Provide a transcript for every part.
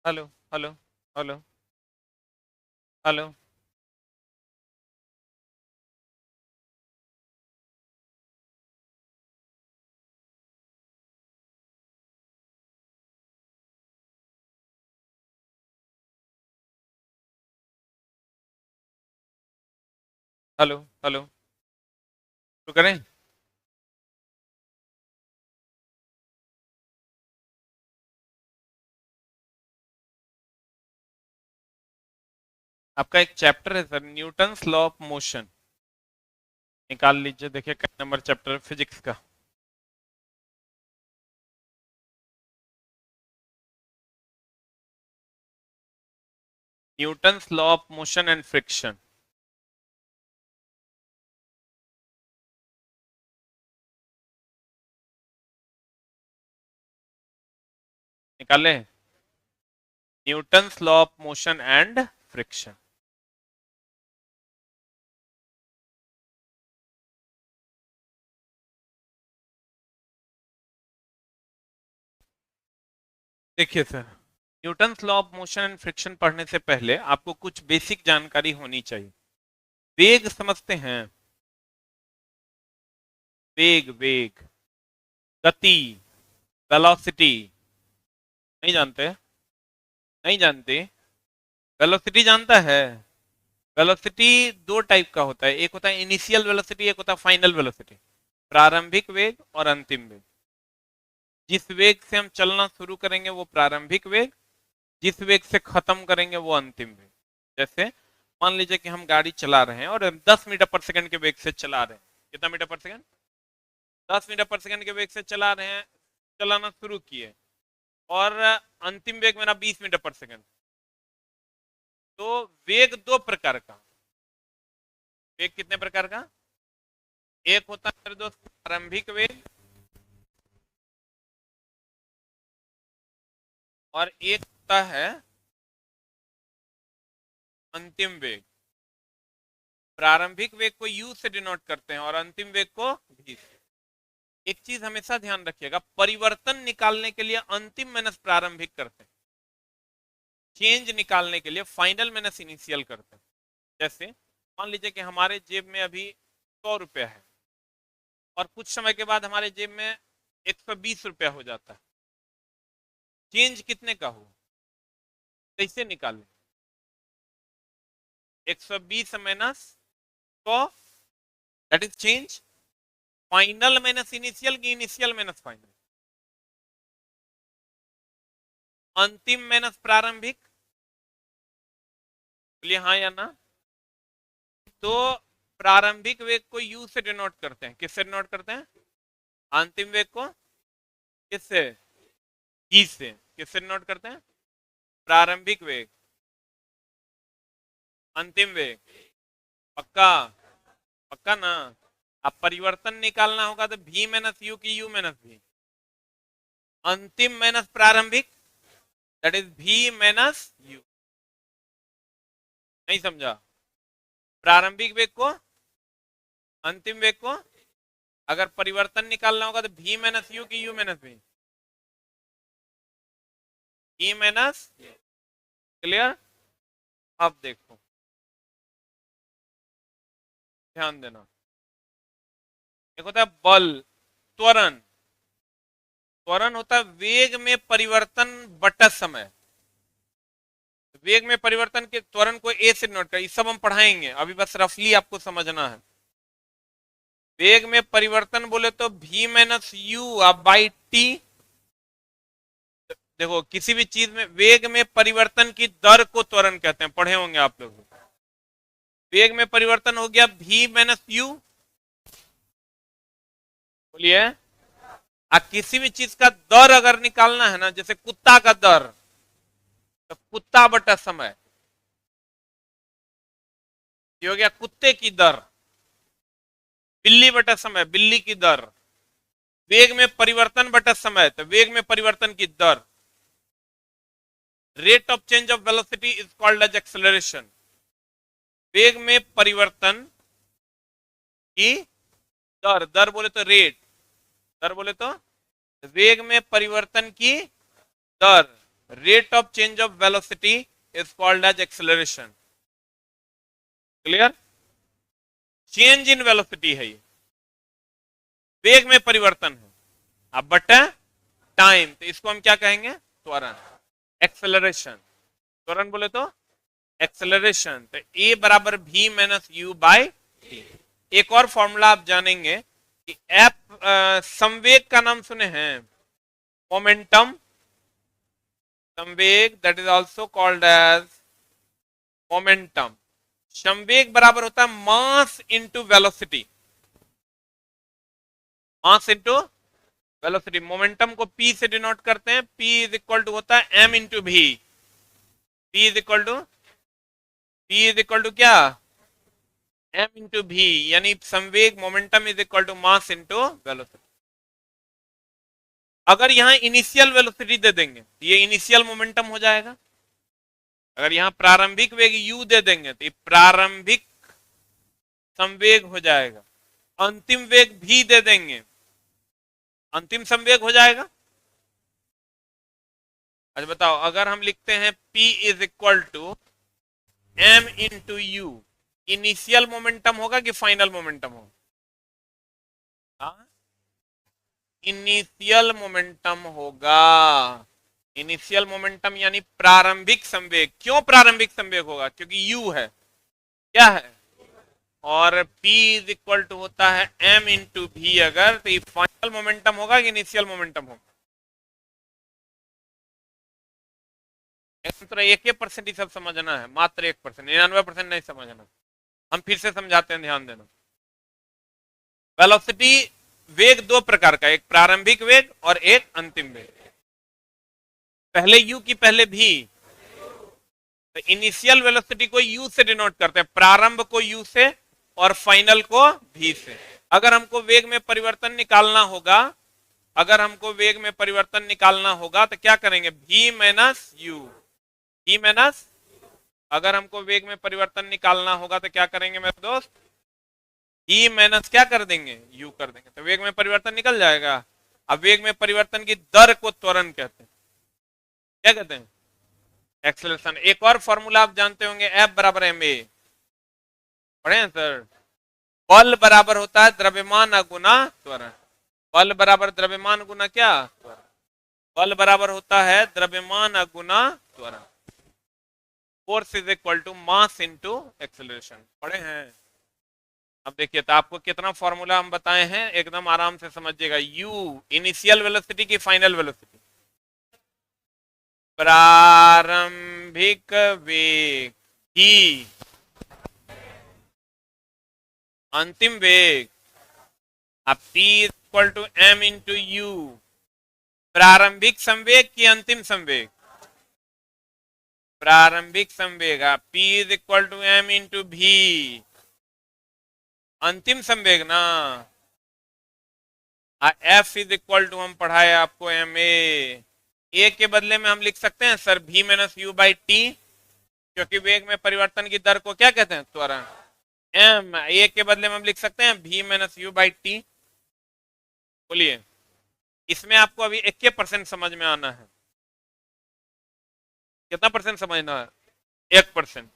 Hello hello hello hello hello hello. शुरू करें। आपका एक चैप्टर है sir, Newton's law of motion. निकाल लीजिए, देखिए किस नंबर चैप्टर फिजिक्स का। Newton's law of motion and friction. निकाले। Newton's law of motion and friction. देखिए sir, Newton's law of motion and friction पढ़ने से पहले आपको कुछ बेसिक जानकारी होनी चाहिए। वेग समझते हैं? वेग वेग, गति, वेलोसिटी। नहीं जानते? नहीं जानते? वेलोसिटी जानता है? वेलोसिटी दो टाइप का होता है, एक होता है इनिशियल वेलोसिटी, एक होता है फाइनल वेलोसिटी। प्रारंभिक वेग और अंतिम वेग। जिस वेग से हम चलना शुरू करेंगे वो प्रारंभिक वेग, जिस वेग से खत्म करेंगे वो अंतिम वेग। जैसे मान लीजिए कि हम गाड़ी चला रहे हैं और 10 मीटर पर सेकंड के वेग से चला रहे हैं। कितना मीटर पर सेकंड? 10 मीटर पर सेकंड के वेग से चला रहे हैं, चलाना शुरू किए, और अंतिम वेग मेरा 20 मीटर पर सेकंड। तो वेग दो प्रकार का। वेग कितने प्रकार का? एक होता है मेरे दोस्त प्रारंभिक वेग, और एक होता है अंतिम वेग। प्रारंभिक वेग को यू से डिनोट करते हैं और अंतिम वेग को भी से। एक चीज हमेशा ध्यान रखिएगा, परिवर्तन निकालने के लिए अंतिम माइनस प्रारंभिक करते हैं, चेंज निकालने के लिए फाइनल माइनस इनिशियल करते हैं। जैसे मान लीजिए कि हमारे जेब में अभी 100 रुपया है और कुछ समय के बाद हमारे जेब में 120 रुपया हो जाता है। चेंज कितने का हो, कैसे निकालें? 120 minus 100, that is change. Final minus initial की इनिशियल माइनस फाइनल? अंतिम माइनस प्रारंभिक। बोलिए हाँ या ना। तो प्रारंभिक वेग को यू से डिनोट करते हैं, किससे डिनोट करते हैं? अंतिम वेग को किससे? ई से। किससे डिनोट करते हैं? प्रारंभिक वेग, अंतिम वेग। पक्का? पक्का ना? अब परिवर्तन निकालना होगा तो भी माइनस यू की यू माइनस भी। अंतिम माइनस प्रारंभिक, दैट इज भी माइनस यू। नहीं समझा? प्रारंभिक वेग को, अंतिम वेग को, अगर परिवर्तन निकालना होगा तो भी माइनस यू की यू माइनस भी। E minus. क्लियर? अब देखो, ध्यान देना। एक होता है बल, त्वरण। त्वरण होता है वेग में परिवर्तन बटा समय। वेग में परिवर्तन के त्वरण को ए से नोट कर, ये सब हम पढ़ाएंगे, अभी बस रफली आपको समझना है। वेग में परिवर्तन बोले तो v minus you by T. देखो किसी भी चीज में वेग में परिवर्तन की दर को त्वरण कहते हैं, पढ़े होंगे आप लोग। वेग में परिवर्तन हो गया v माइनस यू। बोलिए। किसी भी चीज का दर अगर निकालना है ना, जैसे कुत्ता का दर, तो कुत्ता बटा समय। ये हो गया कुत्ते की दर। बिल्ली बटा समय, बिल्ली की दर। वेग में परिवर्तन बटा समय, तो वेग में परिवर्तन की दर। Rate of change of velocity is called as acceleration. वेग में परिवर्तन की दर, दर बोले तो रेट, दर बोले तो वेग में परिवर्तन की दर, rate of change of velocity is called as acceleration. Clear? Change in velocity है ये, वेग में परिवर्तन है। अब बटा टाइम, तो इसको हम क्या कहेंगे? त्वरण, एक्सेलरेशन। त्वरण बोले तो एक्सेलरेशन। तो ए बराबर v minus you by T. एक और फॉर्मूला आप जानेंगे कि एफ संवेग का नाम सुने हैं, मोमेंटम संवेग, that is also called as momentum. संवेग बराबर होता है mass into velocity, mass into velocity. Momentum को p से डिनोट करते हैं, p इज इक्वल टू होता है m into v। p is equal to क्या? m इंटू v, यानी संवेग momentum is equal to mass into velocity. अगर यहां इनिशियल वेलोसिटी दे देंगे तो ये इनिशियल मोमेंटम हो जाएगा। अगर यहां प्रारंभिक वेग u दे देंगे तो ये प्रारंभिक संवेग हो जाएगा। अंतिम वेग v दे देंगे, अंतिम संवेग हो जाएगा। अच्छा बताओ, अगर हम लिखते हैं p is equal to m into u, initial momentum होगा कि फाइनल मोमेंटम होगा? इनिशियल मोमेंटम होगा। इनिशियल मोमेंटम यानी प्रारंभिक संवेग। क्यों प्रारंभिक संवेग होगा? क्योंकि u है, क्या है, और p इज इक्वल टू होता है m इंटू v। अगर तो ये फाइनल मोमेंटम होगा कि इनिशियल मोमेंटम होगा? मात्र 1% ही सब समझना है, मात्र 1%, 99% नहीं समझना। हम फिर से समझाते हैं, ध्यान देना। वेलोसिटी वेग दो प्रकार का, एक प्रारंभिक वेग और एक अंतिम वेग। पहले u की पहले v, तो इनिशियल वेलोसिटी को u से डिनोट करते हैं, प्रारंभ को u से और फाइनल को v से। अगर हमको वेग में परिवर्तन निकालना होगा, अगर हमको वेग में परिवर्तन निकालना होगा तो क्या करेंगे? v minus you, v minus. अगर हमको वेग में परिवर्तन निकालना होगा तो क्या करेंगे मेरे दोस्त? e माइनस क्या कर देंगे? u कर देंगे, तो वेग में परिवर्तन निकल जाएगा। अब वेग में परिवर्तन की दर को त्वरण कहते हैं। क्या कहते हैं? एक्सेलरेशन। एक और फॉर्मूला आप जानते होंगे, F बराबर ma। पढ़े हैं सर? बल बराबर होता है द्रव्यमान गुना त्वरण। बल बराबर द्रव्यमान गुना क्या? त्वरण। बल बराबर होता है द्रव्यमान गुना त्वरण। Force is equal to mass into acceleration. पढ़े हैं? अब देखिए, तो आपको कितना फॉर्मूला हम बताए हैं, एकदम आराम से समझिएगा। u इनिशियल वेलोसिटी की फाइनल वेलोसिटी, प्रारंभिक वेग ही अंतिम वेग। अब p equal to m into u, प्रारंभिक संवेग की अंतिम संवेग? प्रारंभिक संवेग। p is equal to m into v, अंतिम संवेग ना। f इज इक्वल टू हम पढ़ाए आपको ma। a के बदले में हम लिख सकते हैं sir v minus you by T, क्योंकि वेग में परिवर्तन की दर को क्या कहते हैं? त्वरण। m a के बदले में हम लिख सकते हैं v minus you by T. बोलिए, इसमें आपको अभी 21% समझ में आना है। कितना परसेंट समझना है? 1%।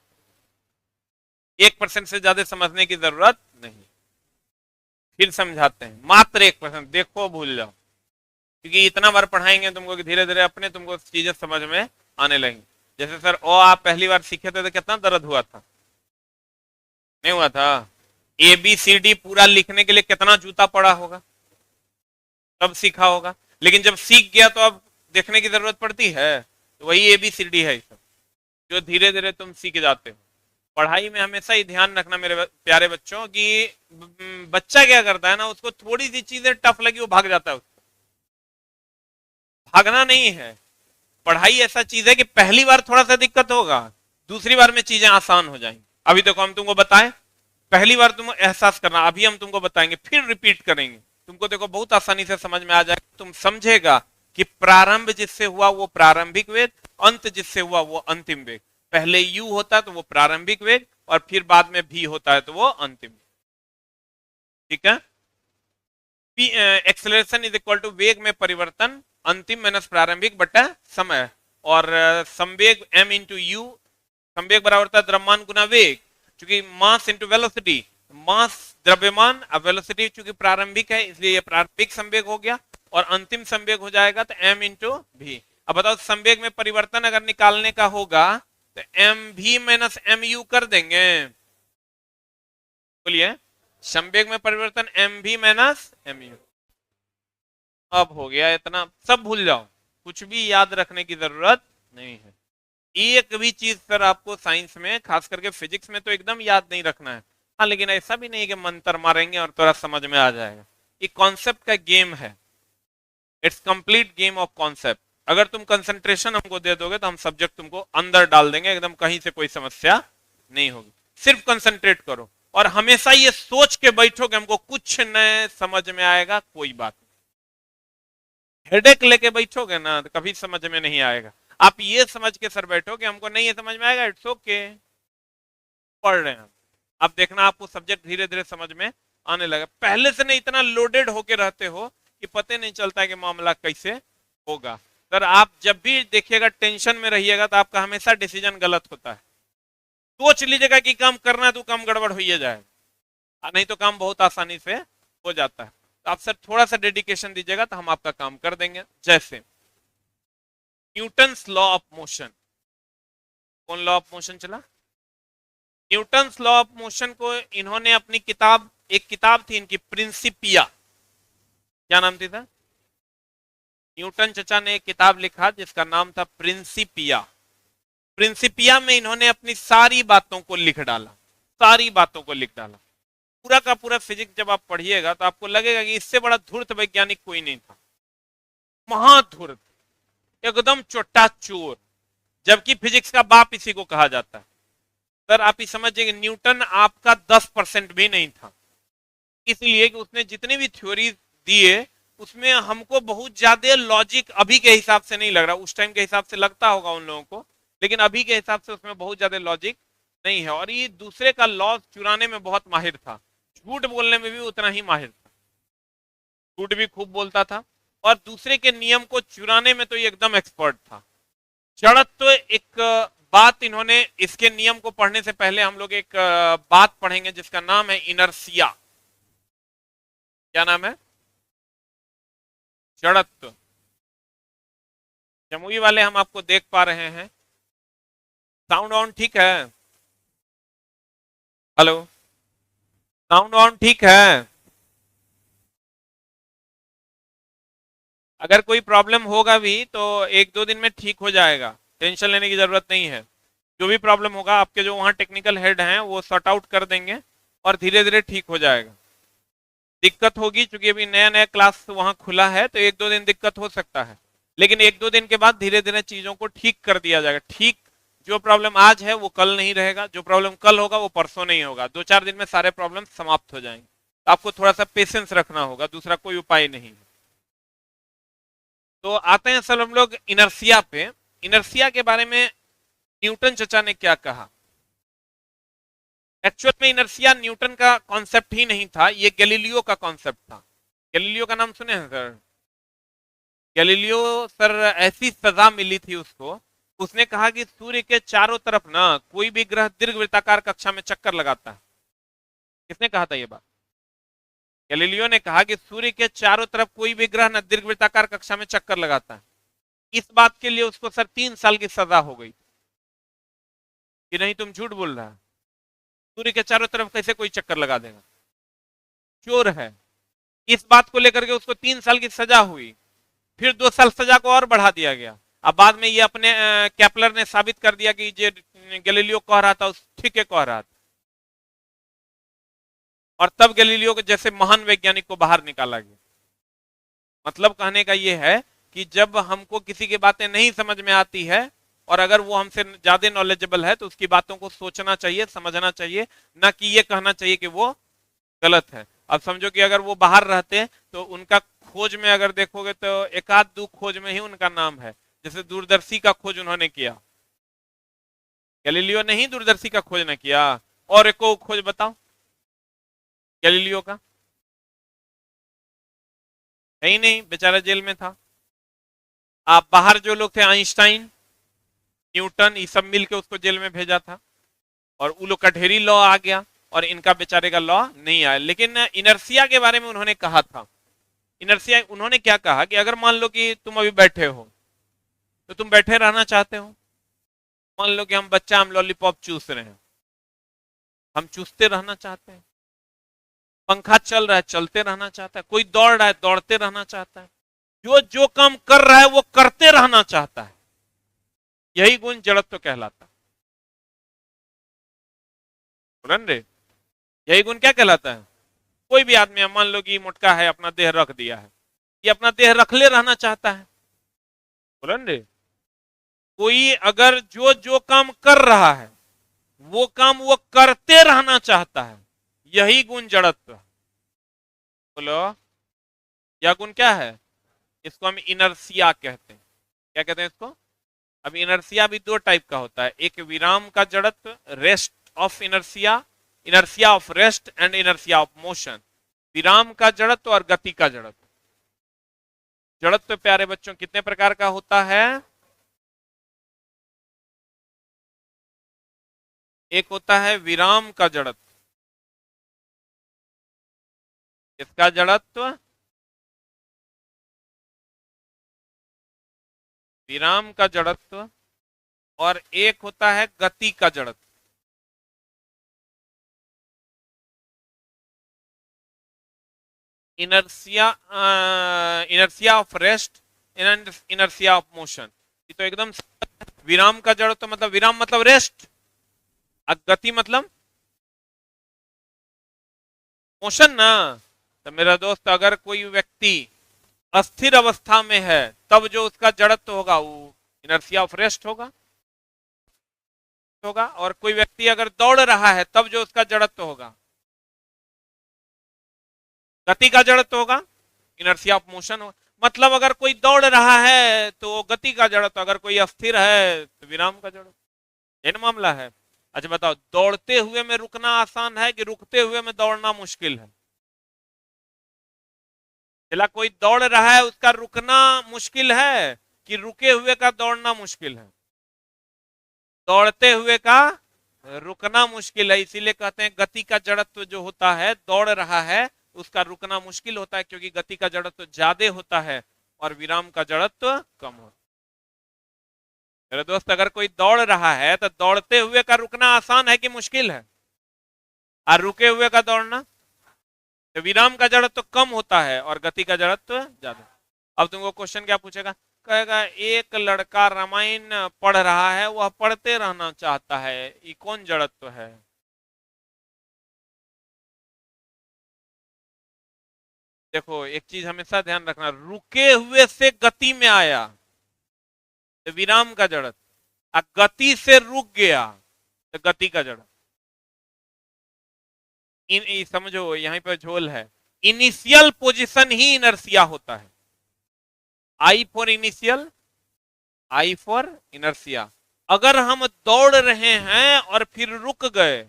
1% से ज्यादा समझने की जरूरत नहीं। फिर समझाते हैं, मात्र 1%। देखो भूल जाओ, क्योंकि इतना बार पढ़ाएंगे तुमको कि धीरे धीरे अपने तुमको चीजें समझ में आने लगेंगी। जैसे सर ओ आप पहली बार सीखे थे तो कितना दर्द हुआ था? नहीं हुआ था? ABCD पूरा लिखने के लिए कितना जूता पड़ा होगा? तब सीखा होगा। लेकिन जब सीख गया तो अब देखने की जरूरत पड़ती है? तो वही ABCD है सब, जो धीरे धीरे तुम सीख जाते हो। पढ़ाई में हमेशा ही ध्यान रखना मेरे प्यारे बच्चों कि बच्चा क्या करता है ना, उसको थोड़ी सी चीजें टफ लगी वो भाग जाता है। भागना नहीं है, पढ़ाई ऐसा चीज है कि पहली बार थोड़ा सा दिक्कत होगा, दूसरी बार में चीजें आसान हो जाएंगी। अभी देखो हम तुमको बताएं, पहली बार तुम एहसास करना, अभी हम तुमको बताएंगे, फिर रिपीट करेंगे, तुमको देखो बहुत आसानी से समझ में आ जाएगा। तुम समझेगा कि प्रारंभ जिससे हुआ वो प्रारंभिक वेग, अंत जिससे हुआ वो अंतिम वेग। पहले u होता है तो वो प्रारंभिक वेग, और फिर बाद में v होता है तो वो अंतिम वेग। ठीक है? एक्सेलरेशन इज इक्वल टू वेग में परिवर्तन, अंतिम माइनस प्रारंभिक बटा समय। और संवेग m इंटू यू, संवेग बराबर होता है द्रव्यमान गुना वेग, क्योंकि मास इंटू वेलोसिटी, मास द्रव्यमान, अब वेलोसिटी चूंकि प्रारंभिक है इसलिए ये प्रारंभिक संवेग हो गया, और अंतिम संवेग हो जाएगा तो m इंटू भी। अब बताओ संवेग में परिवर्तन अगर निकालने का होगा तो एम भी माइनस एम यू कर देंगे, बोलिए, संवेग में परिवर्तन एम भी माइनस एम यू। अब हो गया, इतना सब भूल जाओ, कुछ भी याद रखने की जरूरत नहीं है। एक भी चीज सर आपको साइंस में, खास करके फिजिक्स में तो एकदम याद नहीं रखना है। हाँ लेकिन ऐसा भी नहीं कि मंत्र मारेंगे और थोड़ा समझ में आ जाएगा। ये कॉन्सेप्ट का गेम है, it's complete game of concept. अगर तुम कंसंट्रेशन हमको दे दोगे तो हम सब्जेक्ट तुमको अंदर डाल देंगे एकदम, कहीं से कोई समस्या नहीं होगी। सिर्फ कंसंट्रेट करो और हमेशा ये सोच के बैठो कि हमको कुछ नए समझ में आएगा, कोई बात नहीं। हेडेक लेके बैठोगे ना तो कभी समझ में नहीं आएगा। आप ये समझ के सर बैठो कि हमको नहीं ये समझ में आएगा, इट्स ओके, पढ़ रहे हैं। अब देखना आपको सब्जेक्ट धीरे धीरे समझ में आने लगा। पहले से नहीं इतना लोडेड होके रहते हो कि पता नहीं चलता है कि मामला कैसे होगा। सर आप जब भी देखिएगा टेंशन में रहिएगा तो आपका हमेशा डिसीजन गलत होता है। सोच लीजिएगा कि काम करना है तो काम गड़बड़ हो ही जाएगा, नहीं तो काम बहुत आसानी से हो जाता है। तो आप सर थोड़ा सा डेडिकेशन दीजिएगा तो हम आपका काम कर देंगे। जैसे न्यूटन्स लॉ ऑफ मोशन, कौन लॉ ऑफ मोशन चला? न्यूटन्स लॉ ऑफ मोशन को इन्होंने अपनी किताब, एक किताब थी इनकी प्रिंसिपिया, क्या नाम थी था? न्यूटन चचा ने एक किताब लिखा जिसका नाम था प्रिंसिपिया। प्रिंसिपिया में इन्होंने अपनी सारी बातों को लिख डाला, सारी बातों को लिख डाला। पूरा का पूरा फिजिक्स जब आप पढ़िएगा तो आपको लगेगा कि इससे बड़ा धूर्त वैज्ञानिक कोई नहीं था, महाधूर्त, एकदम चोटा चोर, जबकि फिजिक्स का बाप इसी को कहा जाता है। सर आप ही समझिए कि न्यूटन आपका 10% भी नहीं था, इसलिए कि उसने जितनी भी थ्योरी दिए उसमें हमको बहुत ज्यादा लॉजिक अभी के हिसाब से नहीं लग रहा, उस टाइम के हिसाब से लगता होगा उन लोगों को, लेकिन अभी के हिसाब से उसमें बहुत ज्यादा लॉजिक नहीं है। और ये दूसरे का लॉ चुराने में बहुत माहिर था, झूठ बोलने में भी उतना ही माहिर था, झूठ भी खूब बोलता था और दूसरे के नियम को चुराने में तो ये एकदम एक्सपर्ट था। जड़त्व एक बात, इन्होंने इसके नियम को पढ़ने से पहले हम लोग एक बात पढ़ेंगे जिसका नाम है इनर्सिया। क्या नाम है? जड़त्व। जमुई वाले हम आपको देख पा रहे हैं, साउंड ऑन ठीक है? हेलो, साउंड ऑन ठीक है? अगर कोई प्रॉब्लम होगा भी तो 1-2 दिन में ठीक हो जाएगा, टेंशन लेने की जरूरत नहीं है। जो भी प्रॉब्लम होगा आपके जो वहाँ टेक्निकल हेड हैं वो सॉर्ट आउट कर देंगे और धीरे धीरे ठीक हो जाएगा। दिक्कत होगी क्योंकि अभी नया नया क्लास वहाँ खुला है तो 1-2 दिन दिक्कत हो सकता है, लेकिन 1-2 दिन के बाद धीरे धीरे चीजों को ठीक कर दिया जाएगा। ठीक, जो प्रॉब्लम आज है वो कल नहीं रहेगा, जो प्रॉब्लम कल होगा वो परसों नहीं होगा, 2-4 दिन में सारे प्रॉब्लम समाप्त हो जाएंगे। तो आपको थोड़ा सा पेशेंस रखना होगा, दूसरा कोई उपाय नहीं है। तो आते हैं असल हम लोग इनर्सिया पे। इनर्सिया के बारे में न्यूटन चचा ने क्या कहा? एक्चुअल में इनर्सिया न्यूटन का कॉन्सेप्ट ही नहीं था, ये गैलीलियो का कॉन्सेप्ट था। गैलीलियो का नाम सुने हैं सर? गैलीलियो सर, ऐसी सजा मिली थी उसको, उसने कहा कि सूर्य के चारों तरफ ना कोई भी ग्रह दीर्घवृत्ताकार कक्षा में चक्कर लगाता है। किसने कहा था ये बात? गैलीलियो ने कहा कि सूर्य के चारों तरफ कोई भी ग्रह ना दीर्घवृत्ताकार कक्षा में चक्कर लगाता है। इस बात के लिए उसको सर 3 साल की सजा हो गई कि नहीं तुम झूठ बोल रहा है, सूर्य के चारों तरफ कैसे कोई चक्कर लगा देगा, चोर है। इस बात को लेकर के उसको 3 साल की सजा हुई, फिर 2 साल सजा को और बढ़ा दिया गया। अब बाद में ये अपने केपलर ने साबित कर दिया कि जो गैलीलियो कह रहा था उस ठीक है कह रहा था, और तब गैलीलियो को जैसे महान वैज्ञानिक को बाहर निकाला गया। मतलब कहने का ये है कि जब हमको किसी की बातें नहीं समझ में आती है और अगर वो हमसे ज्यादा नॉलेजेबल है तो उसकी बातों को सोचना चाहिए, समझना चाहिए, ना कि ये कहना चाहिए कि वो गलत है। अब समझो कि अगर वो बाहर रहते तो उनका खोज में अगर देखोगे तो 1-2 खोज में ही उनका नाम है। जैसे दूरदर्शी का खोज उन्होंने किया, गैलीलियो ने ही दूरदर्शी का खोज न किया। और एक खोज बताओ गैलीलियो का? है ही नहीं, बेचारा जेल में था। आप बाहर जो लोग थे, आइंस्टाइन न्यूटन, ये सब मिलके उसको जेल में भेजा था, और वो लोग का ढेरी लॉ आ गया और इनका बेचारे का लॉ नहीं आया। लेकिन इनर्सिया के बारे में उन्होंने कहा था। इनर्सिया उन्होंने क्या कहा कि अगर मान लो कि तुम अभी बैठे हो, तो तुम बैठे रहना चाहते हो। मान लो कि हम लॉलीपॉप चूस रहे हैं, हम चूसते रहना चाहते हैं। पंखा चल रहा है, चलते रहना चाहता है। कोई दौड़ रहा है, दौड़ते रहना चाहता है। जो जो काम कर रहा है वो करते रहना चाहता है। यही गुण जड़त्व कहलाता है। यही गुण क्या कहलाता है? कोई भी आदमी, मान लो कि मोटका है, अपना देह रख दिया है, ये अपना देह रखले रहना चाहता है। बोलन कोई अगर जो जो काम कर रहा है वो काम वो करते रहना चाहता है, यही गुण जड़त्व। बोलो, यह गुण क्या है? इसको हम इनर्सिया कहते हैं। क्या कहते हैं इसको? अब इनर्सिया भी दो टाइप का होता है, एक विराम का जड़त्व, rest of inertia, inertia of rest and inertia of motion. विराम का जड़त्व और गति का जड़त्व। जड़त्व प्यारे बच्चों कितने प्रकार का होता है? एक होता है विराम का जड़त्व। इसका जड़त्व विराम का जड़त्व, और एक होता है गति का जड़त्व। Inertia, inertia of rest and inertia of motion. ये तो एकदम विराम का जड़त्व मतलब, विराम मतलब रेस्ट, गति मतलब मोशन ना। तो मेरा दोस्त, अगर कोई व्यक्ति अस्थिर अवस्था में है तब जो उसका जड़त्व होगा वो इनर्सिया ऑफ रेस्ट होगा, और कोई व्यक्ति अगर दौड़ रहा है तब जो उसका जड़त्व होगा, गति का जड़त्व होगा, इनर्सिया ऑफ मोशन होगा। मतलब अगर कोई दौड़ रहा है तो गति का जड़त्व, अगर कोई अस्थिर है तो विराम का जड़त्व। ये मामला है। अच्छा बताओ, दौड़ते हुए में रुकना आसान है कि रुकते हुए में दौड़ना मुश्किल है? चला, कोई दौड़ रहा है उसका रुकना मुश्किल है कि रुके हुए का दौड़ना मुश्किल है? दौड़ते हुए का रुकना मुश्किल है। इसीलिए कहते हैं गति का जड़त्व जो होता है, दौड़ रहा है उसका रुकना मुश्किल होता है, क्योंकि गति का जड़त्व ज्यादा होता है और विराम का जड़त्व कम होता है। मेरे दोस्त, अगर कोई दौड़ रहा है तो दौड़ते हुए का रुकना आसान है कि मुश्किल है? और रुके हुए का दौड़ना, तो विराम का जड़त्व कम होता है और गति का जड़त्व ज्यादा। अब तुमको क्वेश्चन क्या पूछेगा? कहेगा एक लड़का रामायण पढ़ रहा है, वह पढ़ते रहना चाहता है, ये कौन जड़त्व है? देखो, एक चीज हमेशा ध्यान रखना, रुके हुए से गति में आया तो विराम का जड़त्व, गति से रुक गया तो गति का जड़त्व। समझो, यहीं पर झोल है। इनिशियल पोजीशन ही इनर्सिया होता है। I for initial, I for inertia. अगर हम दौड़ रहे हैं और फिर रुक गए,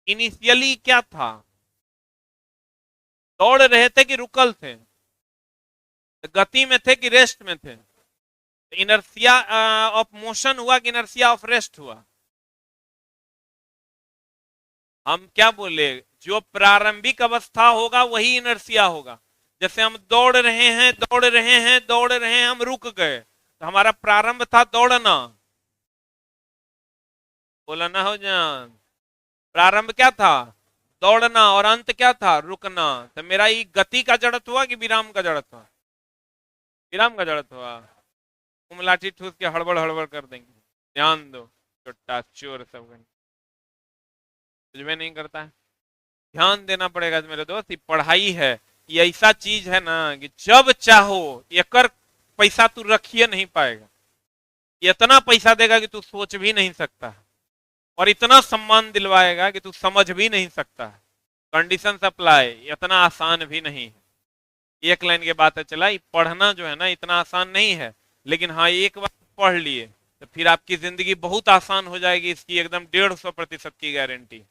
इनिशियली क्या था? दौड़ रहे थे कि रुकल थे? गति में थे कि रेस्ट में थे? इनर्सिया ऑफ मोशन हुआ कि इनर्सिया ऑफ रेस्ट हुआ? हम क्या बोले, जो प्रारंभिक अवस्था होगा वही इनर्सिया होगा। जैसे हम दौड़ रहे हैं, दौड़ रहे हैं, दौड़ रहे हैं, हम रुक गए, तो हमारा प्रारंभ था दौड़ना। बोला ना हो जान, प्रारंभ क्या था? दौड़ना, और अंत क्या था? रुकना। तो मेरा ये गति का जड़त्व हुआ कि विराम का जड़त्व हुआ? विराम का जड़त्व हुआ। तुम लाठी ठूस के हड़बड़ हड़बड़ कर देंगे। ध्यान दो, छोटा चोर सब कुछ भी नहीं करता है। ध्यान देना पड़ेगा मेरे दोस्त। ये पढ़ाई है, ये ऐसा चीज है ना कि जब चाहो एकर पैसा तू रखिए नहीं पाएगा। इतना पैसा देगा कि तू सोच भी नहीं सकता, और इतना सम्मान दिलवाएगा कि तू समझ भी नहीं सकता। कंडीशन सप्लाई इतना आसान भी नहीं है। एक लाइन के बात है, चला पढ़ना जो है ना इतना आसान नहीं है, लेकिन हाँ एक बार पढ़ लिए तो फिर आपकी जिंदगी बहुत आसान हो जाएगी, इसकी एकदम 150% की गारंटी।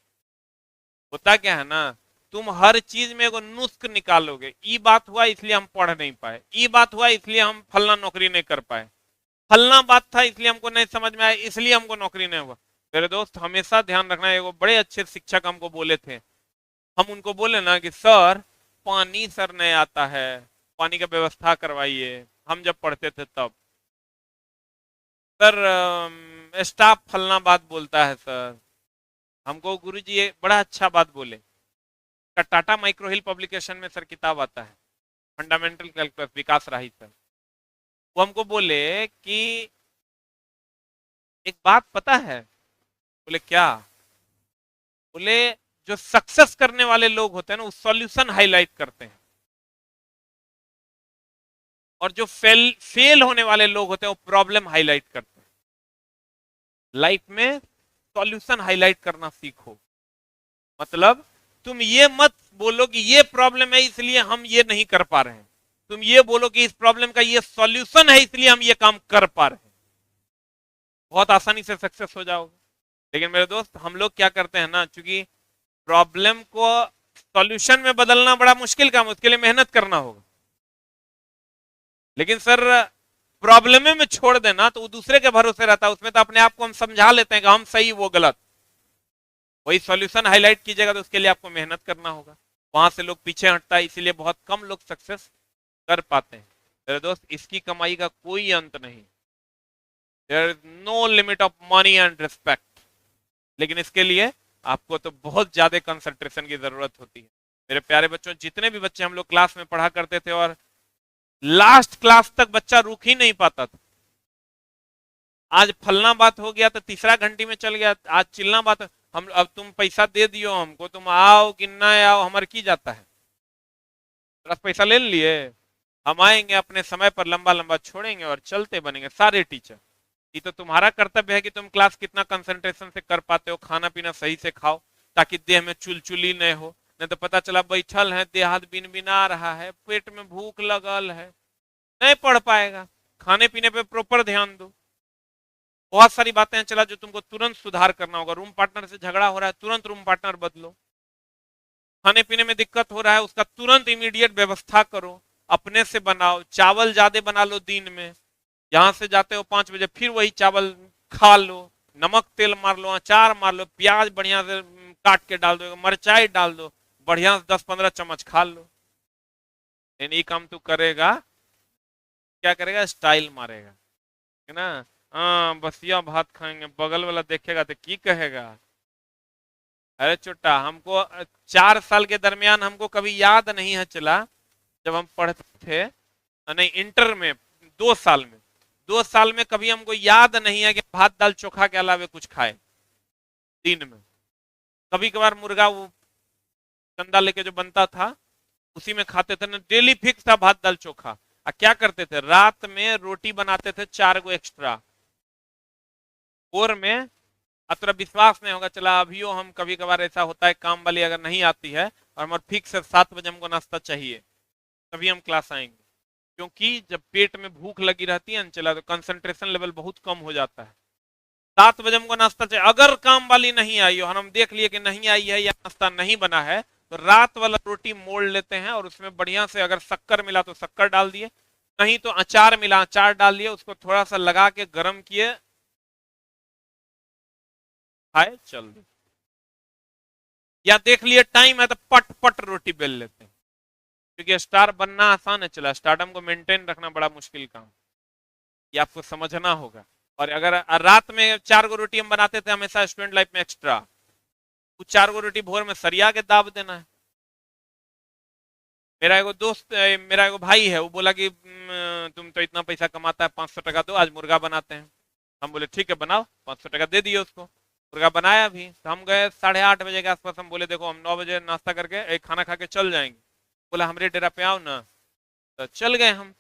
होता क्या है ना, तुम हर चीज में एगो नुस्ख निकालोगे। ई बात हुआ इसलिए हम पढ़ नहीं पाए, ई बात हुआ इसलिए हम फलना नौकरी नहीं कर पाए। फलना बात था इसलिए हमको नहीं समझ में आया, इसलिए हमको नौकरी नहीं हुआ। मेरे दोस्त हमेशा ध्यान रखना है, वो बड़े अच्छे शिक्षक हमको बोले थे, हम उनको बोले ना कि सर पानी सर नहीं आता है, पानी का व्यवस्था करवाइए, हम जब पढ़ते थे तब। सर स्टाफ फलना बात बोलता है सर, हमको गुरुजी ये बड़ा अच्छा बात बोले। टाटा माइक्रो हिल पब्लिकेशन में सर किताब आता है, फंडामेंटल कैलकुलस, विकास राही सर, वो हमको बोले कि एक बात पता है। बोले क्या? बोले जो सक्सेस करने वाले लोग होते हैं ना, वो सॉल्यूशन हाईलाइट करते हैं, और जो फेल होने वाले लोग होते हैं वो प्रॉब्लम हाईलाइट करते हैं। लाइफ में सॉल्यूशन हाईलाइट करना सीखो। मतलब तुम ये मत बोलो कि ये प्रॉब्लम है इसलिए हम ये नहीं कर पा रहे हैं, तुम ये बोलो कि इस प्रॉब्लम का ये सॉल्यूशन है इसलिए हम ये काम कर पा रहे हैं, बहुत आसानी से सक्सेस हो जाओगे। लेकिन मेरे दोस्त हम लोग क्या करते हैं ना, चूंकि प्रॉब्लम को सॉल्यूशन में बदलना बड़ा मुश्किल काम, उसके लिए मेहनत करना होगा। लेकिन सर प्रॉब्लम में छोड़ देना तो वो दूसरे के भरोसे रहता है, उसमें तो अपने आप को हम समझा लेते हैं कि हम सही वो गलत। वही सॉल्यूशन हाईलाइट कीजिएगा तो उसके लिए आपको मेहनत करना होगा, वहां से लोग पीछे हटता है, इसीलिए बहुत कम लोग सक्सेस कर पाते हैं। मेरे दोस्त इसकी कमाई का कोई अंत नहीं, there is no limit of money and respect, लेकिन इसके लिए आपको तो बहुत ज्यादा कंसंट्रेशन की जरूरत होती है। मेरे प्यारे बच्चों, जितने भी बच्चे हम लोग क्लास में पढ़ा करते थे और लास्ट क्लास तक बच्चा रुक ही नहीं पाता था, आज फलना बात हो गया तो तीसरा घंटी में चल गया, आज चिल्ला बात, हम अब तुम पैसा दे दियो हमको, तुम आओ कि ना आओ हमारे की जाता है, बस पैसा ले लिए, हम आएंगे अपने समय पर, लंबा लंबा छोड़ेंगे और चलते बनेंगे सारे टीचर। ये तो तुम्हारा कर्तव्य है कि तुम क्लास कितना कंसंट्रेशन से कर पाते हो, खाना पीना सही से खाओ ताकि देह में चुलचुली नहीं हो, नहीं तो पता चला बैठल है, देह हाथ बिन बिना रहा है, पेट में भूख लगल है, नहीं पढ़ पाएगा। खाने पीने पे प्रॉपर ध्यान दो। बहुत सारी बातें हैं चला जो तुमको तुरंत सुधार करना होगा, रूम पार्टनर से झगड़ा हो रहा है तुरंत रूम पार्टनर बदलो, खाने पीने में दिक्कत हो रहा है उसका तुरंत इमीडिएट व्यवस्था करो, अपने से बनाओ, चावल ज्यादा बना लो दिन में, यहां से जाते हो 5 बजे फिर वही चावल खा लो, नमक तेल मार लो, अचार मार लो, प्याज बढ़िया से काट के डाल दो, मिर्चाई डाल दो, बढ़िया से 10-15 चम्मच खा लो। ये काम तू करेगा, क्या करेगा? स्टाइल मारेगा, है ना, हाँ बसिया भात खाएंगे, बगल वाला देखेगा तो की कहेगा। अरे चुट्टा, हमको 4 साल के दरमियान हमको कभी याद नहीं है चला, जब हम पढ़ते थे, नहीं इंटर में 2 साल में, 2 साल में कभी हमको याद नहीं है कि भात दाल चोखा के अलावा कुछ खाए दिन में। कभी कभार मुर्गा वो चंदा लेके जो बनता था उसी में खाते थे ना, डेली फिक्स था भात दाल चोखा। क्या करते थे, रात में रोटी बनाते थे 4 गो एक्स्ट्रा भोर में। अतरा विश्वास नहीं होगा चला, अभियो हम कभी कभार ऐसा होता है काम वाली अगर नहीं आती है और हमारे फिक्स 7 बजे हमको नाश्ता चाहिए, तभी हम क्लास आएंगे, क्योंकि जब पेट में भूख लगी रहती है ना चला तो कंसंट्रेशन लेवल बहुत कम हो जाता है। 7 बजे हमको नाश्ता चाहिए, अगर काम वाली नहीं आई हो और हम देख लिए कि नहीं आई है या नाश्ता नहीं बना है तो रात वाला रोटी मोड़ लेते हैं और उसमें बढ़िया से अगर शक्कर मिला तो शक्कर डाल दिए, नहीं तो अचार मिला अचार डाल दिए, उसको थोड़ा सा लगा के गर्म किए, खाए चल दे। या देख लिए टाइम है तो पट पट रोटी बेल लेते हैं, क्योंकि स्टार बनना आसान है चला, स्टारडम को मेंटेन रखना बड़ा मुश्किल काम, ये आपको समझना होगा। और अगर रात में 4 गो रोटी हम बनाते थे हमेशा स्टूडेंट लाइफ में एक्स्ट्रा, वो 4 गो रोटी भोर में सरिया के दाब देना है। मेरा एगो दोस्त, मेरा एगो भाई है, वो बोला कि तुम तो इतना पैसा कमाता है 500 टका दो आज मुर्गा बनाते हैं। हम बोले ठीक है बनाओ, 500 टका दे दिए उसको, मुर्गा बनाया भी। तो हम गए 8:30 बजे के आसपास, हम बोले देखो हम 9 बजे नाश्ता करके एक खाना खा के चल जाएंगे, बोला हमारे डेरा पे आओ ना, तो चल गए। हम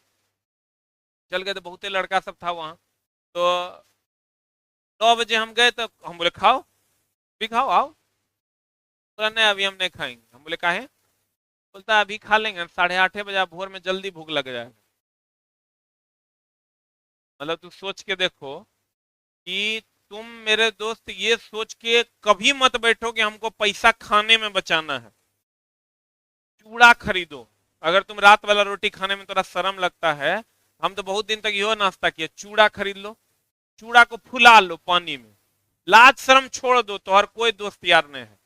चल गए तो बहुत ही लड़का सब था वहाँ, तो 9 बजे हम गए तो हम बोले खाओ भी खाओ आओ, बोला नहीं अभी हम नहीं खाएंगे। हम बोले काहे? बोलता अभी खा लेंगे, 8:30 बजे भोर में जल्दी भूख लग जाएगा। मतलब तू सोच के देखो कि तुम मेरे दोस्त ये सोच के कभी मत बैठो कि हमको पैसा खाने में बचाना है, चूड़ा खरीदो। अगर तुम रात वाला रोटी खाने में थोड़ा शर्म लगता है हम तो बहुत दिन तक यो नाश्ता किया, चूड़ा खरीद लो, चूड़ा को फुला लो पानी में, लाज शर्म छोड़ दो, तो हर कोई दोस्त यार नहीं है।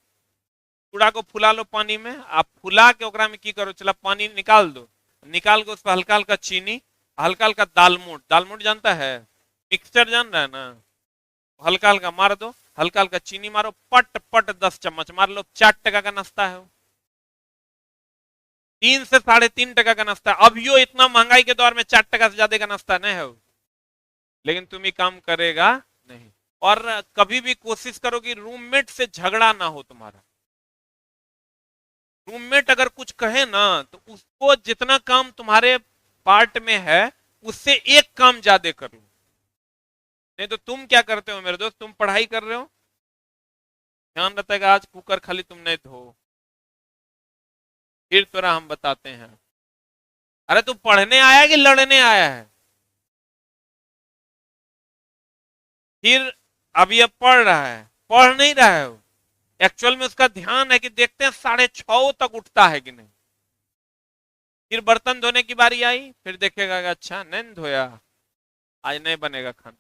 चूड़ा को फुला लो पानी में, आप फुला के ओकरा में की करो, चला पानी निकाल दो, निकाल के उस पर हल्का हल्का चीनी, हल्का हल्का दालमोट, दालमोट जानता है, मिक्सचर जान रहा है ना, हल्का हल्का मार दो, हल्का हल्का चीनी मारो, पट पट 10 चम्मच मार लो, 4 टका का नाश्ता है वो। 3 से 3.5 टका का नाश्ता है। अब यो इतना महंगाई के दौर में 4 टका से ज्यादा का नाश्ता नहीं है वो, लेकिन तुम ही काम करेगा नहीं। और कभी भी कोशिश करो कि रूममेट से झगड़ा ना हो तुम्हारा। रूममेट अगर कुछ कहे ना तो उसको जितना काम तुम्हारे पार्ट में है उससे एक काम ज्यादा कर लो। नहीं तो तुम क्या करते हो मेरे दोस्त, तुम पढ़ाई कर रहे हो, ध्यान रखेगा आज कुकर खाली तुम नहीं धो, फिर थोड़ा हम बताते हैं। अरे तू पढ़ने आया है कि लड़ने आया है? फिर अब ये पढ़ रहा है, पढ़ नहीं रहा है वो, एक्चुअल में उसका ध्यान है कि देखते हैं 6:30 तक उठता है कि नहीं। फिर बर्तन धोने की बारी आई, फिर देखेगा कि अच्छा नहीं धोया, आज नहीं बनेगा खाना,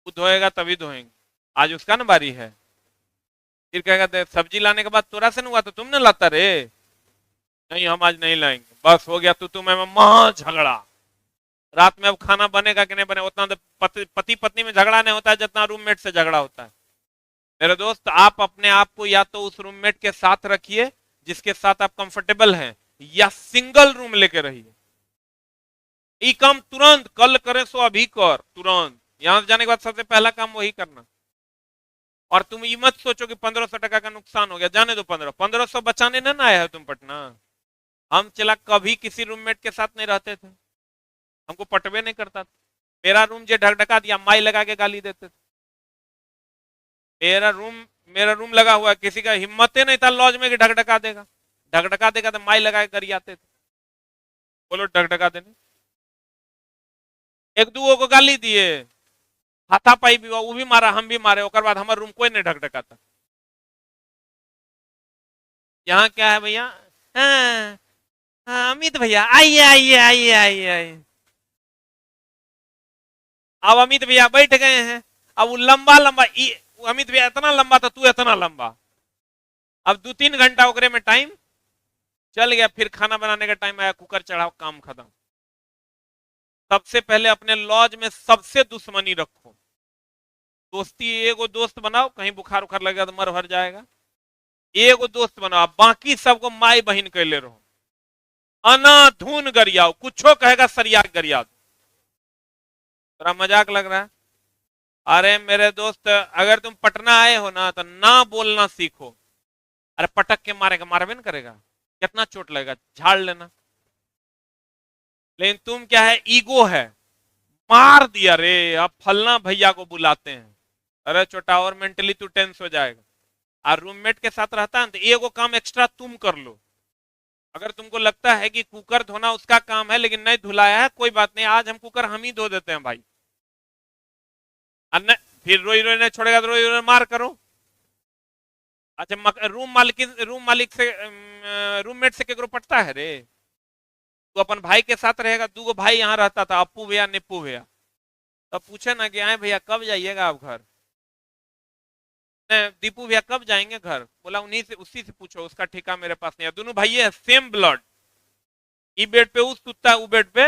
वो धोएगा तभी धोएंगे, आज उसका ना बारी है। फिर कहेगा सब्जी लाने के बाद तोरा से नहीं हुआ तो तुमने लाता रे, नहीं हम आज नहीं लाएंगे, बस हो गया, तू तुम्हें महा झगड़ा। रात में अब खाना बनेगा कि नहीं बने, उतना तो पति पत्नी में झगड़ा नहीं होता है जितना रूममेट से झगड़ा होता है। मेरे दोस्त आप अपने आप को या तो उस रूममेट के साथ रखिए जिसके साथ आप कंफर्टेबल हैं, या सिंगल रूम लेके रहिए। ये काम तुरंत कल करें सो अभी कर, तुरंत यहां से जाने के बाद सबसे पहला काम वही करना। और तुम ये मत सोचो कि 1500 टका का नुकसान हो गया, जाने दो, 1500 बचाने ना आया है तुम पटना। हम चला कभी किसी रूममेट के साथ नहीं रहते थे, हमको पटवे नहीं करता था। मेरा रूम जो ढकढका दिया, माई लगा के गाली देते थे। मेरा रूम लगा हुआ, किसी का हिम्मत ही नहीं था लॉज में कि ढकढका देगा, ढकढका देगा तो माई लगा के कर आते थे। बोलो ढकढका देने, एक दूगो को गाली दिए, हाथापाई भी हुआ, वो भी मारा हम भी मारे, और बाद हमारा रूम कोई नहीं ढकढकाता। यहाँ क्या है भैया, हाँ, हाँ, अमित भैया आइए आइए आइए आइए आइए। अब अमित भैया बैठ गए हैं, अब वो लंबा लंबा, अमित भैया इतना लंबा था, तू इतना लंबा, अब 2-3 घंटा ओकरे में टाइम चल गया। फिर खाना बनाने का टाइम आया, कुकर चढ़ाओ, काम खत्म। सबसे पहले अपने लॉज में सबसे दुश्मनी रखो, दोस्ती एगो दोस्त बनाओ, कहीं बुखार उखार लगेगा तो मर भर जाएगा, एगो दोस्त बनाओ, बाकी सबको माई बहन कहले रहो, अनाधून गरियाओ, कुछो कहेगा सरिया गरिया दो। थोड़ा मजाक लग रहा है? अरे मेरे दोस्त अगर तुम पटना आए हो ना तो ना बोलना सीखो। अरे पटक के मारेगा, मारबे न करेगा, कितना चोट लगेगा, झाड़ लेना। लेकिन तुम क्या है, ईगो है, मार दिया रे, अब फलना भैया को बुलाते हैं, अरे छोटा और मेंटली तू टेंस हो जाएगा। और रूममेट के साथ रहता है तो एगो काम एक्स्ट्रा तुम कर लो। अगर तुमको लगता है कि कुकर धोना उसका काम है लेकिन नहीं धुलाया है, कोई बात नहीं, आज हम कुकर हम ही धो देते हैं भाई। अन्य फिर रोई रोई नहीं छोड़ेगा तो रोई रोई मार करो। अच्छा रूम मालिक से रूममेट से केकरो पटता है रे? तो अपन भाई के साथ रहेगा, 2 भाई यहाँ रहता था, अप्पू भैया निप्पू भैया, तब पूछे ना कि आए भैया कब जाइएगा आप घर, दीपू भैया कब जाएंगे घर, बोला उन्हीं से, उसी से पूछो, उसका ठेका मेरे पास नहीं है। दोनों भाई है सेम ब्लड, ई बेड पे उस सुतता है, उ बेड पे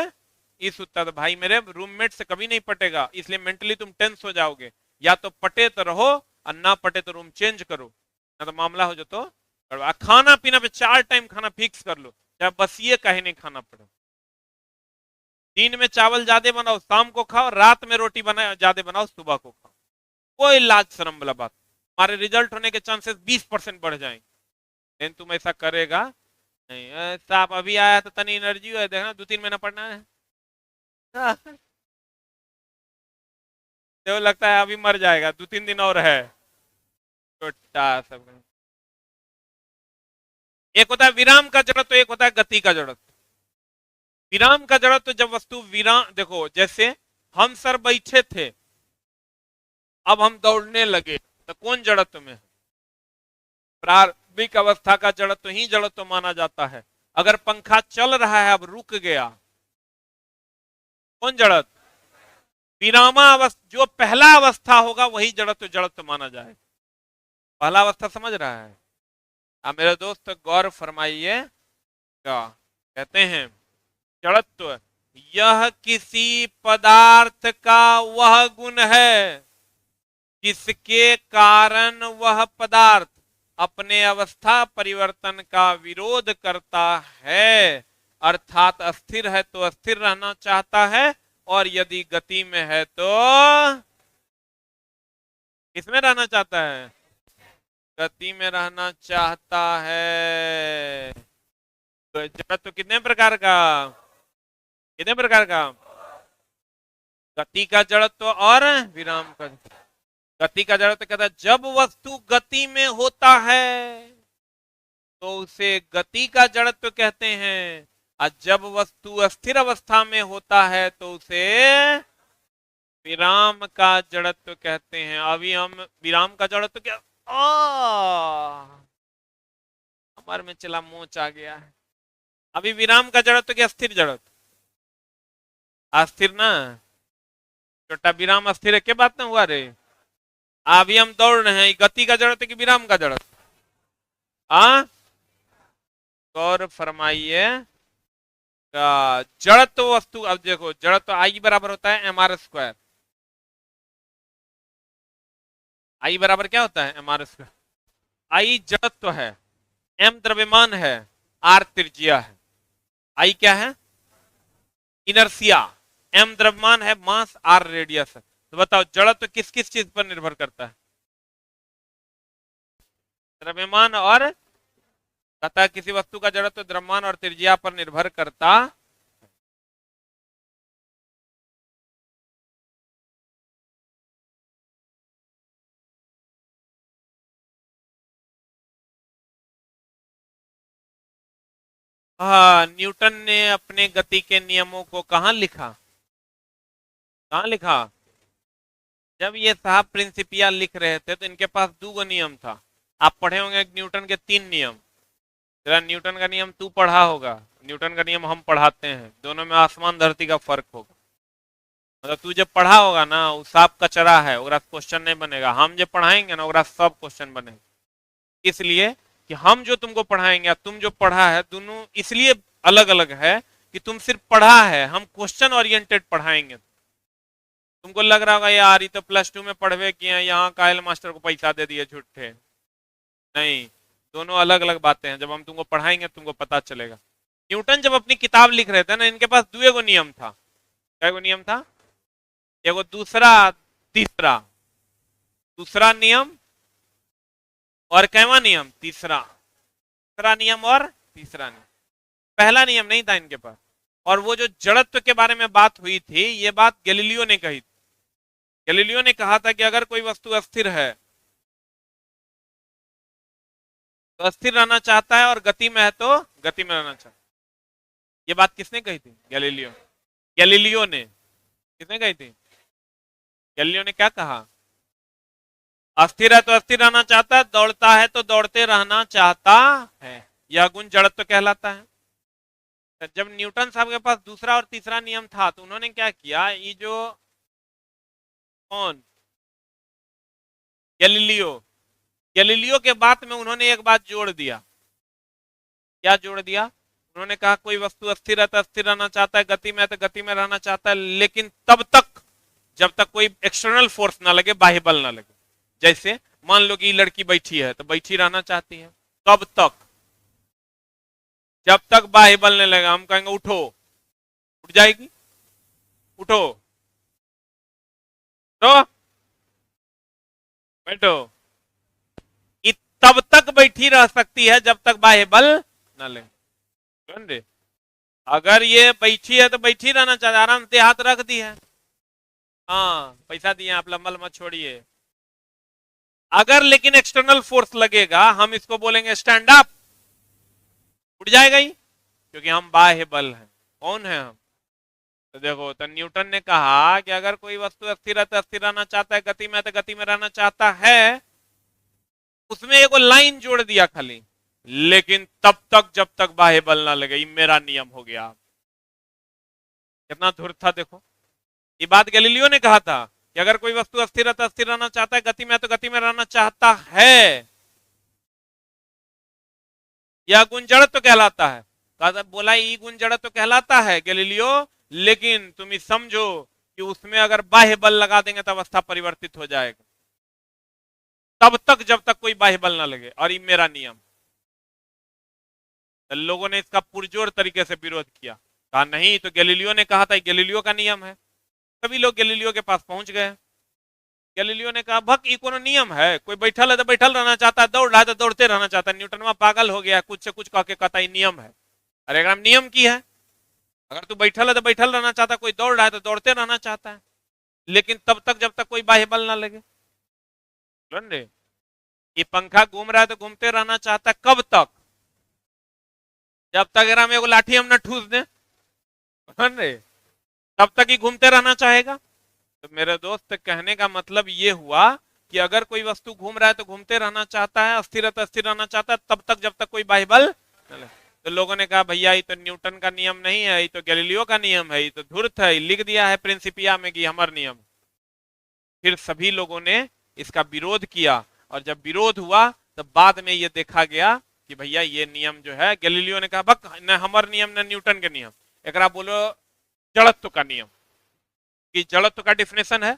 ई सुतता है, तो भाई मेरे रूममेट से कभी नहीं पटेगा, इसलिए मेंटली तुम टेंस हो जाओगे। या तो पटे तो रहो और ना पटे तो रूम चेंज करो, ना तो मामला हो जाए तो। खाना पीना पे 4 टाइम खाना फिक्स कर लो, चाहे बस ये कहे नहीं खाना पड़े। दिन में चावल ज्यादा बनाओ, शाम को खाओ, रात में रोटी बना ज्यादा बनाओ, सुबह को खाओ, कोई लाज शर्म वाला बात। हमारे रिजल्ट होने के चांसेस 20% बढ़ जाएंगे, लेकिन तुम ऐसा करेगा नहीं। साहब अभी आया तो तनी एनर्जी है, देखना 2-3 महीना पढ़ना है तो लगता है अभी मर जाएगा, 2-3 दिन और है, छोटा सब। एक होता है विराम का जड़त्व, तो एक होता है गति का जड़त्व। विराम का जड़त्व, तो जब वस्तु विराम, देखो जैसे हम सर बैठे थे, अब हम दौड़ने लगे, तो कौन जड़त्व में है? प्रारंभिक अवस्था का जड़त्व ही जड़त्व माना जाता है। अगर पंखा चल रहा है अब रुक गया, कौन जड़त्व? विरामावस्था, जो पहला अवस्था होगा वही जड़त्व जड़त्व माना जाए। पहला अवस्था समझ रहा है? अब मेरे दोस्त गौर फरमाइए, क्या कहते हैं? जड़त्व यह किसी पदार्थ का वह गुण है जिसके कारण वह पदार्थ अपने अवस्था परिवर्तन का विरोध करता है, अर्थात अस्थिर है तो अस्थिर रहना चाहता है, और यदि गति में है तो किसमें रहना चाहता है? गति में रहना चाहता है। तो जड़त्व कितने प्रकार का? कितने प्रकार का? गति का जड़त्व और विराम का। गति का जड़त्व कहता है जब वस्तु गति में होता है तो उसे गति का जड़त्व कहते हैं, और जब वस्तु अस्थिर अवस्था में होता है तो उसे विराम का जड़त्व कहते हैं। अभी हम विराम का जड़त्व क्या, हमारे में चला मोच आ गया है। अभी विराम का जड़त्व क्या? अस्थिर जड़त्व। अस्थिर ना, छोटा विराम अस्थिर है, क्या बात ना हुआ रे? अभी हम दौड़ रहे हैं, गति का जड़त्व कि विराम का जड़त्व? गौर फरमाइए, जड़त्व वस्तु, अब देखो जड़त्व आई बराबर होता है mr स्क्वायर। आई बराबर क्या होता है? mr square. आई जड़त्व है, m द्रव्यमान है, r त्रिज्या है। आई क्या है? इनर्सिया। m द्रव्यमान है, मास r रेडियस है। तो बताओ जड़त्व किस किस चीज पर निर्भर करता है? द्रव्यमान और, कहता किसी वस्तु का जड़त्व द्रव्यमान और त्रिज्या पर निर्भर करता। हाँ, न्यूटन ने अपने गति के नियमों को कहां लिखा? कहां लिखा? जब ये साहब प्रिंसिपिया लिख रहे थे तो इनके पास दो नियम था। आप पढ़े होंगे न्यूटन के 3 नियम। तेरा न्यूटन का नियम तू पढ़ा होगा, न्यूटन का नियम हम पढ़ाते हैं, दोनों में आसमान धरती का फर्क होगा। मतलब तू जब पढ़ा होगा ना, वो साफ कचरा है, ओकरा क्वेश्चन नहीं बनेगा। हम जब पढ़ाएंगे ना, ओकरा सब क्वेश्चन बनेगा। इसलिए कि हम जो तुमको पढ़ाएंगे, तुम जो पढ़ा है, दोनों इसलिए अलग अलग है कि तुम सिर्फ पढ़ा है, हम क्वेश्चन ओरिएंटेड पढ़ाएंगे। तुमको लग रहा होगा यार ये तो +2 में पढ़वे किए हैं, यहाँ कायल मास्टर को पैसा दे दिए झूठे। नहीं, दोनों अलग अलग बातें हैं। जब हम तुमको पढ़ाएंगे तुमको पता चलेगा। न्यूटन जब अपनी किताब लिख रहे थे ना, इनके पास दो नियम था। क्या नियम था? एगो दूसरा, तीसरा। दूसरा नियम और कैवा नियम? तीसरा। दूसरा नियम और तीसरा नियम। पहला नियम नहीं था इनके पास। और वो जो जड़त्व के बारे में बात हुई थी, ये बात गैलीलियो ने कही थी। गैलीलियो ने कहा था कि अगर कोई वस्तु अस्थिर है तो अस्थिर रहना चाहता है, और गति में है तो गति में रहना चाहता है। ये बात किसने कही थी? गैलीलियो। गैलीलियो ने। किसने कही थी? गैलीलियो ने क्या कहा? अस्थिर है तो अस्थिर रहना चाहता है, दौड़ता है तो दौड़ते रहना चाहता है। यह गुण जड़त्व कहलाता है। जब न्यूटन साहब के पास दूसरा और तीसरा नियम था तो उन्होंने क्या किया, ये जो कौन, गैलीलियो, गैलीलियो के बात में उन्होंने एक बात जोड़ दिया। क्या जोड़ दिया? उन्होंने कहा कोई वस्तु अस्थिर है तो अस्थिर रहना चाहता है, गति में है तो गति में रहना चाहता है, लेकिन तब तक जब तक कोई एक्सटर्नल फोर्स ना लगे, बाह्य बल ना लगे। जैसे मान लो कि लड़की बैठी है तो बैठी रहना चाहती है, कब तक? जब तक बाह्य बल नहीं लगेगा। हम कहेंगे उठो, उठ जाएगी। उठो, तो बैठो, तब तक बैठी रह सकती है जब तक बाह्य बल न लगे। अगर ये बैठी है तो बैठी रहना चाहते, आराम से हाथ रख दी है, हाँ पैसा दिए आप लंबल मत छोड़िए। अगर लेकिन एक्सटर्नल फोर्स लगेगा, हम इसको बोलेंगे स्टैंड अप, उठ जाएगा ही, क्योंकि हम बाह्य बल हैं। कौन है हम? तो देखो, तो न्यूटन ने कहा कि अगर कोई वस्तु अस्थिर है तो अस्थिर रहना चाहता है, गति में है तो गति में रहना चाहता है। उसमें एगो लाइन जोड़ दिया खाली, लेकिन तब तक जब तक बाह्य बल ना लगे, ये मेरा नियम हो गया। कितना धूर्त था देखो। ये बात गैलीलियो ने कहा था कि अगर कोई वस्तु अस्थिर है तो अस्थिर रहना चाहता है, गति में है तो गति में रहना चाहता है। यह गुण जड़त्व कहलाता है। कहा बोला ये गुण जड़त्व कहलाता है गैलीलियो, लेकिन तुम ये समझो कि उसमें अगर बाह्य बल लगा देंगे तो अवस्था परिवर्तित हो जाएगा, तब तक जब तक कोई बाह्य बल ना लगे। और ये मेरा नियम। तो लोगों ने इसका पुरजोर तरीके से विरोध किया, कहा नहीं तो गैलीलियो ने कहा था, गैलीलियो का नियम है। सभी लोग गैलीलियो के पास पहुंच गए। गैलीलियो ने कहा भक ये कोनो नियम है? कोई बैठल है तो बैठल रहना चाहता है, दौड़ रहा है तो दौड़ते रहना चाहता है। न्यूटन पागल हो गया, कुछ से कुछ कह के कहता है नियम है। अरे अगर नियम की है, अगर तू बैठल है तो बैठल रहना चाहता है, कोई दौड़ रहा है तो दौड़ते रहना चाहता है, लेकिन तब तक जब तक कोई बाह्य बल ना लगे। ये पंखा घूम रहा है तो घूमते रहना चाहता है, कब तक? जब तक अगर हम एगो लाठी हम न ठूस दें, तब तक ही घूमते रहना चाहेगा। तो मेरे दोस्त कहने का मतलब ये हुआ कि अगर कोई वस्तु घूम रहा है तो घूमते रहना चाहता है, अस्थिर है तो अस्थिर रहना चाहता है, तब तक जब तक कोई बाह्य बल। तो लोगों ने कहा भैया ये तो न्यूटन का नियम नहीं है, ये तो गैलीलियो का नियम है, ये तो धूर्त है, लिख दिया है प्रिंसिपिया में कि हमारा नियम। फिर सभी लोगों ने इसका विरोध किया, और जब विरोध हुआ तो बाद में ये देखा गया कि भैया ये नियम जो है, गैलीलियो ने कहा बक न हमार नियम न न्यूटन के नियम, एक बोलो जड़त्व का नियम। कि जड़त्व का डिफिनेशन है,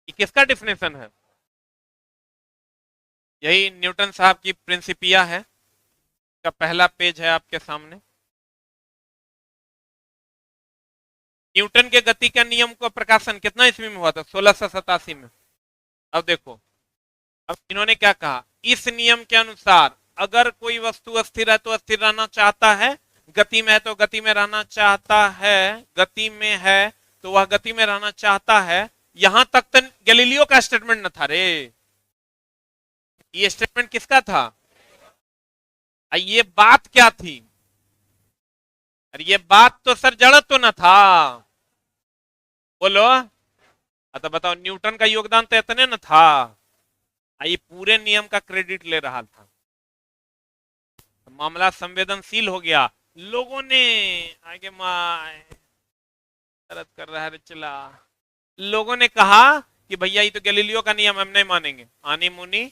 कि किसका डिफिनेशन है? यही न्यूटन साहब की प्रिंसिपिया है, का पहला पेज है आपके सामने। न्यूटन के गति का नियम का प्रकाशन कितना ईस्वी में हुआ था? 1687 में। अब देखो, अब इन्होंने क्या कहा, इस नियम के अनुसार अगर कोई वस्तु अस्थिर है तो अस्थिर रहना चाहता है, गति में है तो गति में रहना चाहता है, गति में है तो वह गति में रहना चाहता है। यहां तक तो गैलीलियो का स्टेटमेंट न था रे, ये स्टेटमेंट किसका था? ये बात क्या थी? अरे ये बात तो सर जड़त्व तो न था। बोलो, तो बताओ न्यूटन का योगदान तो इतने न था। ये पूरे नियम का क्रेडिट ले रहा था। तो मामला संवेदनशील हो गया। लोगों ने आगे दर्द कर रहा है चला, लोगों ने कहा कि भैया ये तो गैलीलियो का नियम हम नहीं मानेंगे, आनी मुनी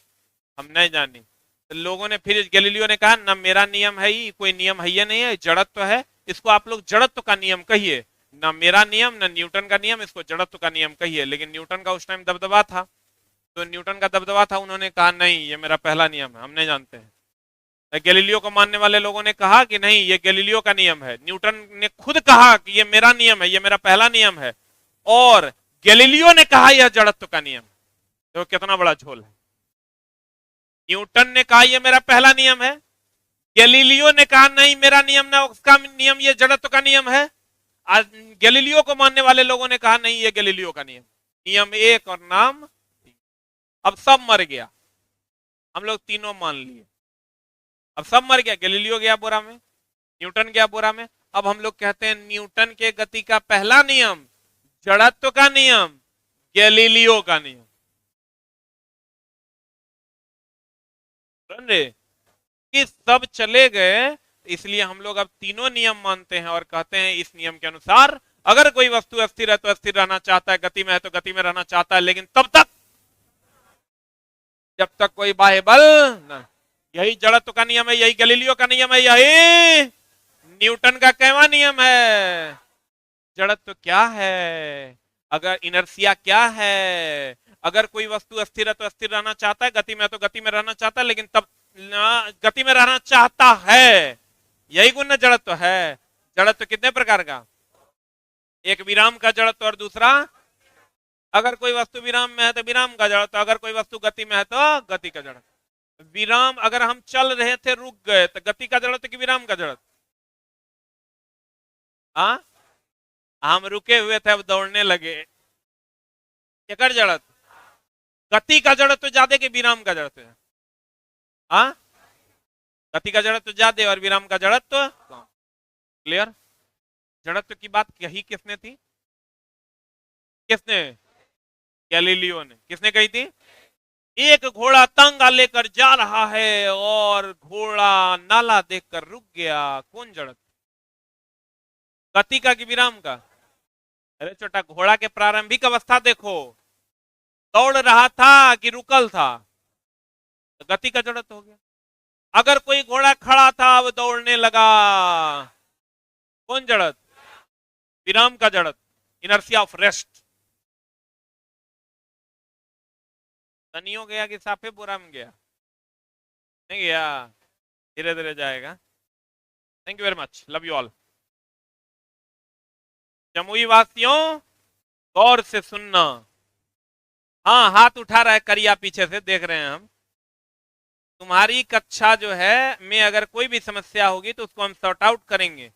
हम नहीं जानी। तो लोगों ने फिर, गैलीलियो ने कहा ना मेरा नियम है, ये कोई नियम है ये नहीं है, जड़त्व है, इसको आप लोग जड़त्व का नियम कहिए, ना मेरा नियम ना न्यूटन का नियम, इसको जड़त्व का नियम कहिए। लेकिन न्यूटन का उस टाइम दबदबा था, तो न्यूटन का दबदबा था, उन्होंने कहा नहीं ये मेरा पहला नियम है, हम नहीं जानते हैं। गैलीलियो को मानने वाले लोगों ने कहा कि नहीं ये गैलीलियो का नियम है। न्यूटन ने खुद कहा कि ये मेरा नियम है, ये मेरा पहला नियम है, और गैलीलियो ने कहा यह जड़त्व का नियम है। तो कितना बड़ा झोल है। न्यूटन ने कहा यह मेरा पहला नियम है, गैलीलियो ने कहा नहीं मेरा नियम ना उसका नियम, ये जड़त्व का नियम है। आज गैलीलियो को मानने वाले लोगों ने कहा नहीं ये गैलीलियो का नियम, नियम एक और नाम। अब सब मर गया, हम लोग तीनों मान लिए, अब सब मर गया। गैलीलियो गया बोरा में, न्यूटन गया बोरा में। अब हम लोग कहते हैं न्यूटन के गति का पहला नियम जड़त्व का नियम, गैलीलियो का नियम। कि सब चले गए, इसलिए हम लोग अब तीनों नियम मानते हैं और कहते हैं इस नियम के अनुसार अगर कोई वस्तु अस्थिर है तो अस्थिर रहना चाहता है, गति में है तो गति में रहना चाहता है, लेकिन तब तक जब तक कोई बाह्य बल न। यही जड़त्व का नियम है, यही गैलीलियो का नियम है, यही न्यूटन का कैवा नियम है। जड़त्व क्या है? अगर इनर्सिया क्या है? अगर कोई वस्तु अस्थिर है तो अस्थिर रहना चाहता है, गति में है तो गति में रहना चाहता है, लेकिन तब गति में रहना चाहता है। यही गुण जड़त्व है। जड़त्व कितने प्रकार का? एक विराम का जड़त्व और दूसरा, अगर कोई वस्तु विराम में है तो विराम का जड़त्व, अगर कोई वस्तु गति में है तो गति का जड़त्व। विराम, अगर हम चल रहे थे रुक गए तो गति का जड़त्व कि विराम का जड़त्व? हाँ, हम रुके हुए थे अब दौड़ने लगे, क्या जड़त्व? गति का जड़त्व ज्यादा कि विराम का जड़त्व? हाँ, गति का जड़त्व ज्यादा और विराम का जड़त्व कम। क्लियर? जड़त्व की बात कही किसने थी? किसने? गैलीलियो ने। किसने कही थी? एक घोड़ा तांगा लेकर जा रहा है और घोड़ा नाला देखकर रुक गया। कौन जड़त? गति का कि विराम का? अरे छोटा, घोड़ा के प्रारंभिक अवस्था देखो, दौड़ रहा था कि रुकल था? तो गति का जड़त हो गया। अगर कोई घोड़ा खड़ा था अब दौड़ने लगा, कौन जड़त? विराम का जड़त, इनर्शिया ऑफ रेस्ट। तनियो गया कि साफे बुरा में गया? नहीं गया, धीरे धीरे जाएगा। Thank you very much, love you all. Jamui वासियों गौर से सुनना। हाँ, हाथ उठा रहा है करिया, पीछे से देख रहे हैं हम। तुम्हारी कक्षा जो है में अगर कोई भी समस्या होगी तो उसको हम सॉर्ट आउट करेंगे।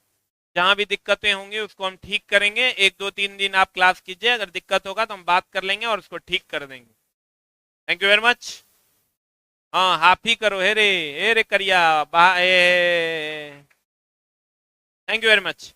जहां भी दिक्कतें होंगी उसको हम ठीक करेंगे। 1 2 3 दिन आप क्लास कीजिए, अगर दिक्कत होगा तो हम बात कर लेंगे और उसको ठीक कर देंगे। Thank you very much. हाँ, हाफ ही करो। हे रे करिया, थैंक यू वेरी मच।